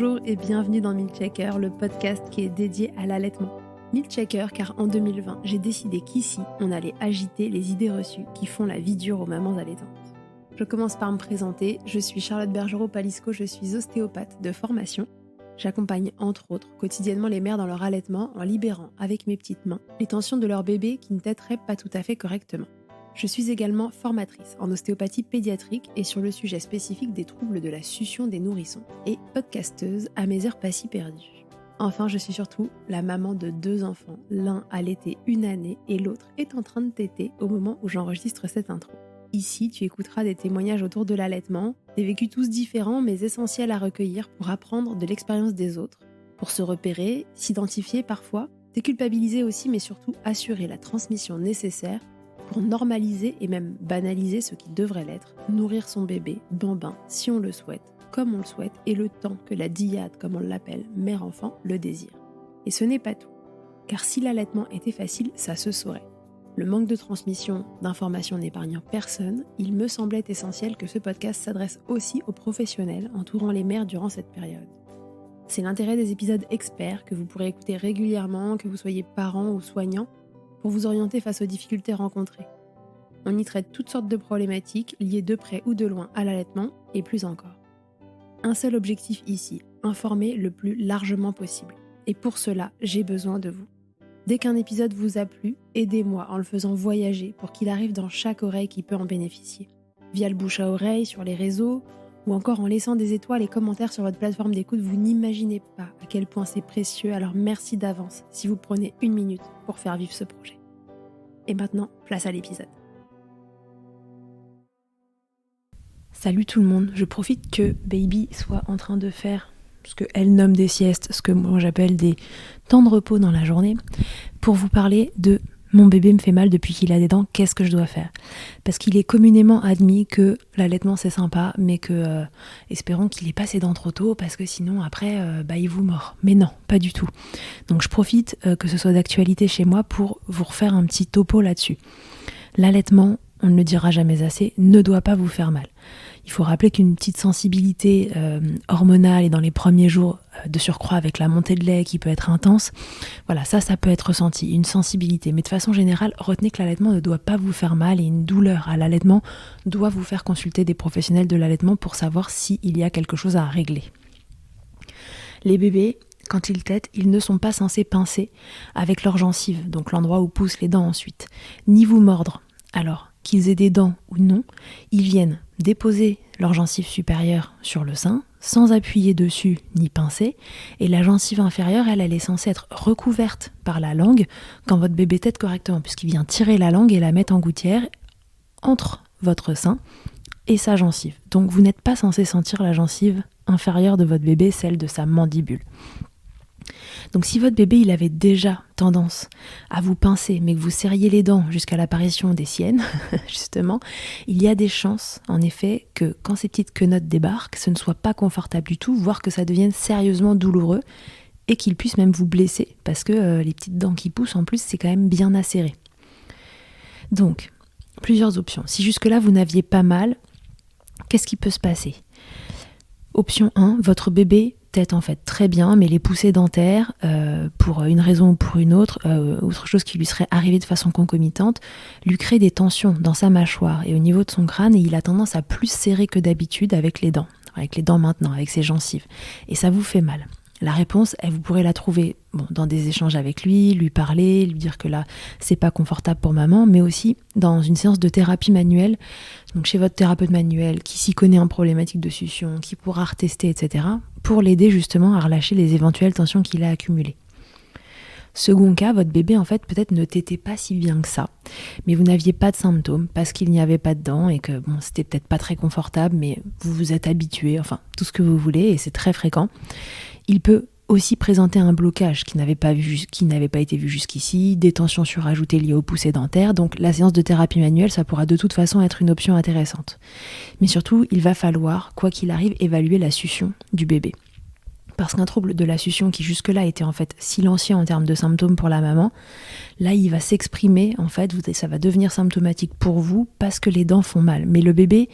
Bonjour et bienvenue dans Milkshaker, le podcast qui est dédié à l'allaitement. Milkshaker car en 2020, j'ai décidé qu'ici, on allait agiter les idées reçues qui font la vie dure aux mamans allaitantes. Je commence par me présenter, je suis Charlotte Bergerot-Palisco, je suis ostéopathe de formation. J'accompagne entre autres quotidiennement les mères dans leur allaitement en libérant avec mes petites mains les tensions de leur bébé qui ne téteraient pas tout à fait correctement. Je suis également formatrice en ostéopathie pédiatrique et sur le sujet spécifique des troubles de la succion des nourrissons et podcasteuse à mes heures pas si perdues. Enfin, je suis surtout la maman de 2 enfants, l'un allaité 1 année et l'autre est en train de téter au moment où j'enregistre cette intro. Ici, tu écouteras des témoignages autour de l'allaitement, des vécus tous différents mais essentiels à recueillir pour apprendre de l'expérience des autres, pour se repérer, s'identifier parfois, déculpabiliser aussi mais surtout assurer la transmission nécessaire pour normaliser et même banaliser ce qui devrait l'être, nourrir son bébé, bambin, si on le souhaite, comme on le souhaite, et le temps que la dyade, comme on l'appelle, mère-enfant, le désire. Et ce n'est pas tout, car si l'allaitement était facile, ça se saurait. Le manque de transmission d'informations n'épargnant personne, il me semblait essentiel que ce podcast s'adresse aussi aux professionnels entourant les mères durant cette période. C'est l'intérêt des épisodes experts que vous pourrez écouter régulièrement, que vous soyez parents ou soignants, pour vous orienter face aux difficultés rencontrées. On y traite toutes sortes de problématiques liées de près ou de loin à l'allaitement et plus encore. Un seul objectif ici, informer le plus largement possible. Et pour cela, j'ai besoin de vous. Dès qu'un épisode vous a plu, aidez-moi en le faisant voyager pour qu'il arrive dans chaque oreille qui peut en bénéficier. Via le bouche à oreille, sur les réseaux, ou encore en laissant des étoiles et commentaires sur votre plateforme d'écoute, vous n'imaginez pas à quel point c'est précieux, alors merci d'avance si vous prenez 1 minute pour faire vivre ce projet. Et maintenant, place à l'épisode. Salut tout le monde, je profite que Baby soit en train de faire ce qu'elle nomme des siestes, ce que moi j'appelle des temps de repos dans la journée, pour vous parler de mon bébé me fait mal depuis qu'il a des dents, qu'est-ce que je dois faire ? Parce qu'il est communément admis que l'allaitement c'est sympa, mais que espérons qu'il ait pas ses dents trop tôt, parce que sinon après il vous mord. Mais non, pas du tout. Donc je profite que ce soit d'actualité chez moi pour vous refaire un petit topo là-dessus. L'allaitement, on ne le dira jamais assez, ne doit pas vous faire mal. Il faut rappeler qu'une petite sensibilité hormonale et dans les premiers jours de surcroît avec la montée de lait qui peut être intense, voilà, ça peut être ressenti, une sensibilité. Mais de façon générale, retenez que l'allaitement ne doit pas vous faire mal et une douleur à l'allaitement doit vous faire consulter des professionnels de l'allaitement pour savoir s'il y a quelque chose à régler. Les bébés, quand ils tètent, ils ne sont pas censés pincer avec leurs gencives, donc l'endroit où poussent les dents ensuite, ni vous mordre. Alors, qu'ils aient des dents ou non, ils viennent déposer leur gencive supérieure sur le sein, sans appuyer dessus ni pincer, et la gencive inférieure, elle est censée être recouverte par la langue quand votre bébé tète correctement, puisqu'il vient tirer la langue et la mettre en gouttière entre votre sein et sa gencive. Donc vous n'êtes pas censé sentir la gencive inférieure de votre bébé, celle de sa mandibule. Donc si votre bébé il avait déjà tendance à vous pincer mais que vous serriez les dents jusqu'à l'apparition des siennes, justement, il y a des chances en effet que quand ces petites quenottes débarquent, ce ne soit pas confortable du tout, voire que ça devienne sérieusement douloureux et qu'il puisse même vous blesser parce que les petites dents qui poussent en plus c'est quand même bien acéré. Donc, plusieurs options. Si jusque-là vous n'aviez pas mal, qu'est-ce qui peut se passer ? Option 1, votre bébé tète en fait très bien, mais les poussées dentaires, pour une raison ou pour une autre chose qui lui serait arrivée de façon concomitante, lui crée des tensions dans sa mâchoire et au niveau de son crâne, et il a tendance à plus serrer que d'habitude avec les dents maintenant, avec ses gencives. Et ça vous fait mal. La réponse, vous pourrez la trouver dans des échanges avec lui parler, lui dire que là, c'est pas confortable pour maman, mais aussi dans une séance de thérapie manuelle, donc chez votre thérapeute manuel qui s'y connaît en problématique de succion, qui pourra retester, etc., pour l'aider justement à relâcher les éventuelles tensions qu'il a accumulées. Second cas, votre bébé en fait peut-être ne tétait pas si bien que ça, mais vous n'aviez pas de symptômes parce qu'il n'y avait pas de dents et que c'était peut-être pas très confortable, mais vous vous êtes habitué, enfin tout ce que vous voulez, et c'est très fréquent. Il peut aussi présenter un blocage qui n'avait pas été vu jusqu'ici, des tensions surajoutées liées aux poussées dentaires, donc la séance de thérapie manuelle, ça pourra de toute façon être une option intéressante. Mais surtout, il va falloir, quoi qu'il arrive, évaluer la succion du bébé. Parce qu'un trouble de la succion qui jusque-là était en fait silencieux en termes de symptômes pour la maman, là il va s'exprimer, en fait, ça va devenir symptomatique pour vous parce que les dents font mal. Mais le bébé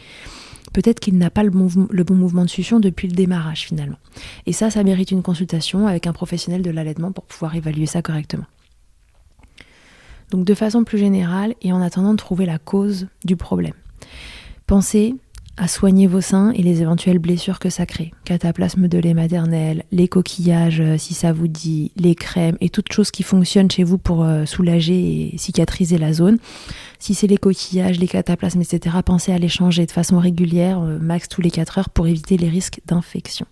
peut-être qu'il n'a pas le bon mouvement de succion depuis le démarrage finalement. Et ça mérite une consultation avec un professionnel de l'allaitement pour pouvoir évaluer ça correctement. Donc de façon plus générale, et en attendant de trouver la cause du problème, pensez à soigner vos seins et les éventuelles blessures que ça crée. Cataplasme de lait maternel, les coquillages si ça vous dit, les crèmes et toutes choses qui fonctionnent chez vous pour soulager et cicatriser la zone. Si c'est les coquillages, les cataplasmes, etc., pensez à les changer de façon régulière, max tous les 4 heures pour éviter les risques d'infection.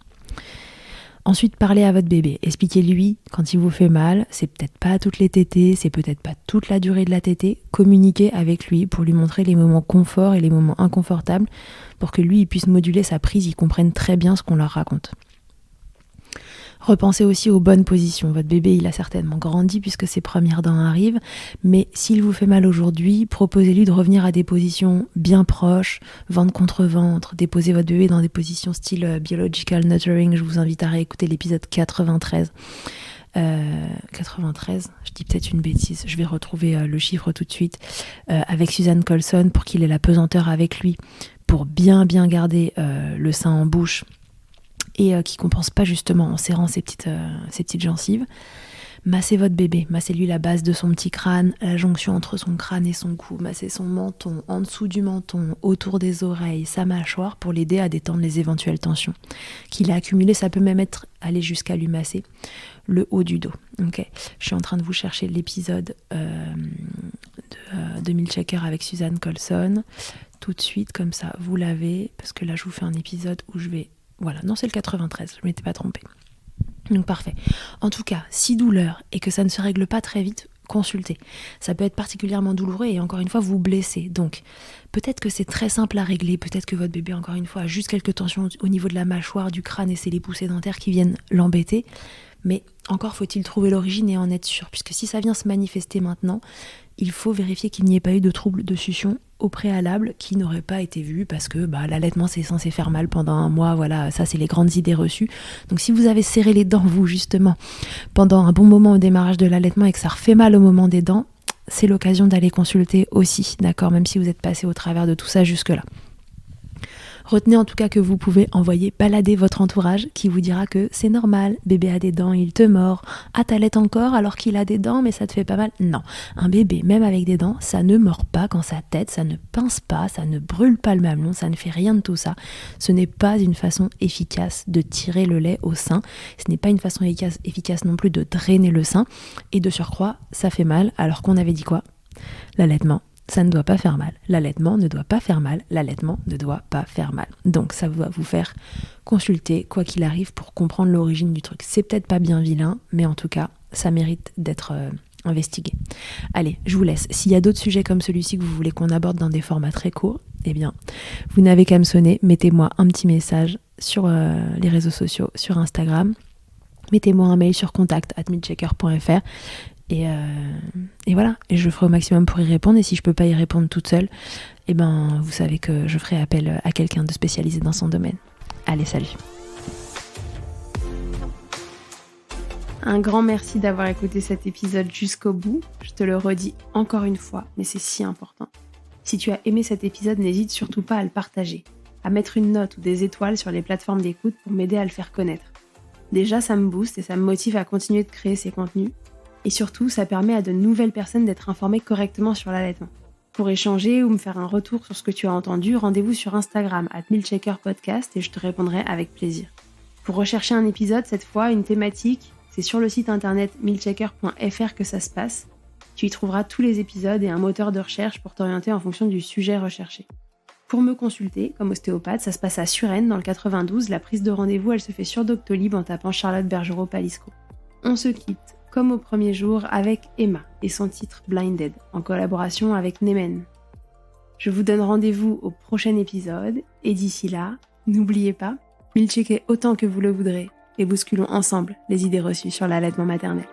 Ensuite, parlez à votre bébé. Expliquez-lui quand il vous fait mal. C'est peut-être pas toutes les tétées, c'est peut-être pas toute la durée de la tétée. Communiquez avec lui pour lui montrer les moments confort et les moments inconfortables pour que lui il puisse moduler sa prise, il comprenne très bien ce qu'on leur raconte. Repensez aussi aux bonnes positions. Votre bébé, il a certainement grandi puisque ses premières dents arrivent, mais s'il vous fait mal aujourd'hui, proposez-lui de revenir à des positions bien proches, ventre contre ventre, déposez votre bébé dans des positions style Biological Nurturing. Je vous invite à réécouter l'épisode 93. 93, je dis peut-être une bêtise, je vais retrouver le chiffre tout de suite, avec Suzanne Colson pour qu'il ait la pesanteur avec lui, pour bien garder le sein en bouche et qui compense pas justement en serrant ses petites gencives. Massez votre bébé, massez-lui la base de son petit crâne, la jonction entre son crâne et son cou, massez son menton, en dessous du menton, autour des oreilles, sa mâchoire pour l'aider à détendre les éventuelles tensions qu'il a accumulées. Ça peut même aller jusqu'à lui masser le haut du dos. Okay. Je suis en train de vous chercher l'épisode de Milkshaker avec Suzanne Colson tout de suite, comme ça vous l'avez, parce que là je vous fais un épisode où je vais... Voilà, non c'est le 93, je m'étais pas trompée. Donc parfait. En tout cas, si douleur et que ça ne se règle pas très vite, consultez. Ça peut être particulièrement douloureux et encore une fois vous blesser. Donc peut-être que c'est très simple à régler, peut-être que votre bébé encore une fois a juste quelques tensions au niveau de la mâchoire, du crâne et c'est les poussées dentaires qui viennent l'embêter. Mais encore faut-il trouver l'origine et en être sûr, puisque si ça vient se manifester maintenant, il faut vérifier qu'il n'y ait pas eu de trouble de succion au préalable qui n'aurait pas été vu parce que l'allaitement c'est censé faire mal pendant un mois, voilà, ça c'est les grandes idées reçues. Donc si vous avez serré les dents vous justement pendant un bon moment au démarrage de l'allaitement et que ça refait mal au moment des dents, c'est l'occasion d'aller consulter aussi, d'accord, même si vous êtes passé au travers de tout ça jusque-là. Retenez en tout cas que vous pouvez envoyer balader votre entourage qui vous dira que c'est normal, bébé a des dents, il te mord, t'allaites encore alors qu'il a des dents mais ça te fait pas mal. Non, un bébé même avec des dents, ça ne mord pas quand ça tète, ça ne pince pas, ça ne brûle pas le mamelon, ça ne fait rien de tout ça. Ce n'est pas une façon efficace de tirer le lait au sein, ce n'est pas une façon efficace non plus de drainer le sein et de surcroît ça fait mal alors qu'on avait dit quoi ? L'allaitement. Ça ne doit pas faire mal. L'allaitement ne doit pas faire mal. L'allaitement ne doit pas faire mal. Donc ça va vous faire consulter, quoi qu'il arrive, pour comprendre l'origine du truc. C'est peut-être pas bien vilain, mais en tout cas, ça mérite d'être investigué. Allez, je vous laisse. S'il y a d'autres sujets comme celui-ci que vous voulez qu'on aborde dans des formats très courts, eh bien, vous n'avez qu'à me sonner. Mettez-moi un petit message sur les réseaux sociaux, sur Instagram. Mettez-moi un mail sur contact@milkshaker.fr. Et voilà, et je ferai au maximum pour y répondre, et si je peux pas y répondre toute seule, eh ben vous savez que je ferai appel à quelqu'un de spécialisé dans son domaine. Allez, salut. Un grand merci d'avoir écouté cet épisode jusqu'au bout. Je te le redis encore une fois, mais c'est si important. Si tu as aimé cet épisode, n'hésite surtout pas à le partager, à mettre une note ou des étoiles sur les plateformes d'écoute pour m'aider à le faire connaître. Déjà, ça me booste et ça me motive à continuer de créer ces contenus. Et surtout, ça permet à de nouvelles personnes d'être informées correctement sur l'allaitement. Pour échanger ou me faire un retour sur ce que tu as entendu, rendez-vous sur Instagram @milkshakerpodcast et je te répondrai avec plaisir. Pour rechercher un épisode, cette fois, une thématique, c'est sur le site internet milkshaker.fr que ça se passe. Tu y trouveras tous les épisodes et un moteur de recherche pour t'orienter en fonction du sujet recherché. Pour me consulter, comme ostéopathe, ça se passe à Suresnes, dans le 92. La prise de rendez-vous, elle se fait sur Doctolib en tapant Charlotte Bergerot-Palisco. On se quitte comme au premier jour avec Emma et son titre Blinded, en collaboration avec Nemen. Je vous donne rendez-vous au prochain épisode, et d'ici là, n'oubliez pas, milkshaker autant que vous le voudrez, et bousculons ensemble les idées reçues sur l'allaitement maternel.